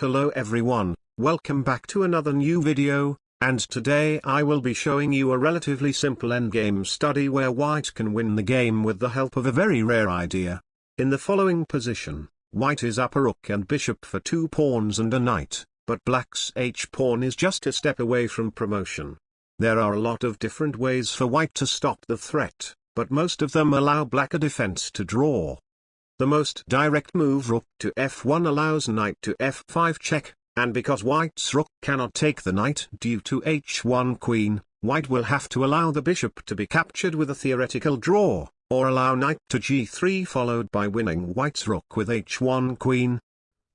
Hello everyone, welcome back to another new video, and today I will be showing you a relatively simple endgame study where white can win the game with the help of a very rare idea. In the following position, white is up a rook and bishop for 2 pawns and a knight, but black's h-pawn is just a step away from promotion. There are a lot of different ways for white to stop the threat, but most of them allow black a defense to draw. The most direct move rook to f1 allows knight to f5 check, and because white's rook cannot take the knight due to h1 queen, white will have to allow the bishop to be captured with a theoretical draw, or allow knight to g3 followed by winning white's rook with h1 queen.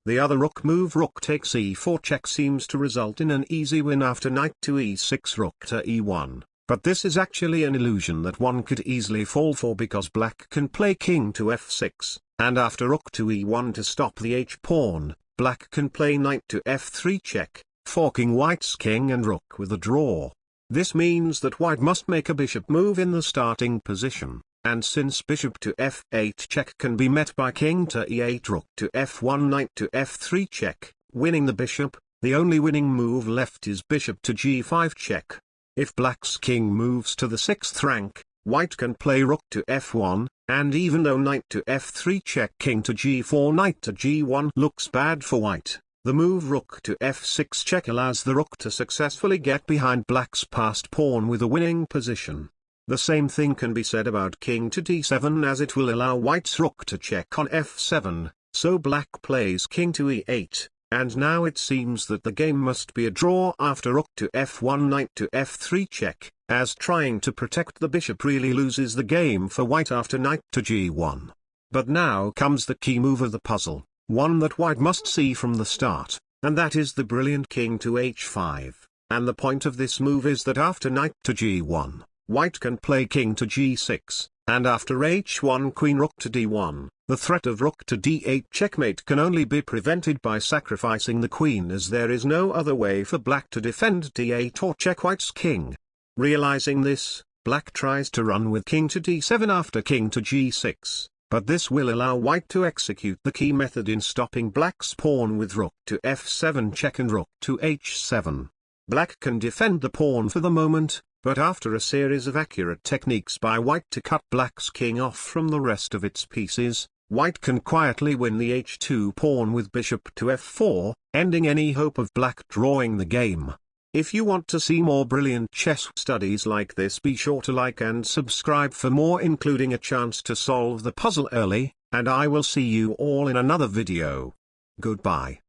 The other rook move rook takes e4 check seems to result in an easy win after knight to e6 rook to e1. But this is actually an illusion that one could easily fall for because black can play king to f6, and after rook to e1 to stop the h-pawn, black can play knight to f3 check, forking white's king and rook with a draw. This means that white must make a bishop move in the starting position, and since bishop to f8 check can be met by king to e8 rook to f1 knight to f3 check, winning the bishop, the only winning move left is bishop to g5 check. If black's king moves to the 6th rank, white can play rook to f1, and even though knight to f3 check king to g4 knight to g1 looks bad for white, the move rook to f6 check allows the rook to successfully get behind black's passed pawn with a winning position. The same thing can be said about king to d7 as it will allow white's rook to check on f7, so black plays king to e8. And now it seems that the game must be a draw after rook to f1 knight to f3 check, as trying to protect the bishop really loses the game for white after knight to g1. But now comes the key move of the puzzle, one that white must see from the start, and that is the brilliant king to h5, and the point of this move is that after knight to g1, white can play king to g6, and after h1 queen rook to d1. The threat of rook to d8 checkmate can only be prevented by sacrificing the queen as there is no other way for black to defend d8 or check white's king. Realizing this, black tries to run with king to d7 after king to g6, but this will allow white to execute the key method in stopping black's pawn with rook to f7 check and rook to h7. Black can defend the pawn for the moment, but after a series of accurate techniques by white to cut black's king off from the rest of its pieces, white can quietly win the h2 pawn with bishop to f4, ending any hope of black drawing the game. If you want to see more brilliant chess studies like this, be sure to like and subscribe for more, including a chance to solve the puzzle early, and I will see you all in another video. Goodbye.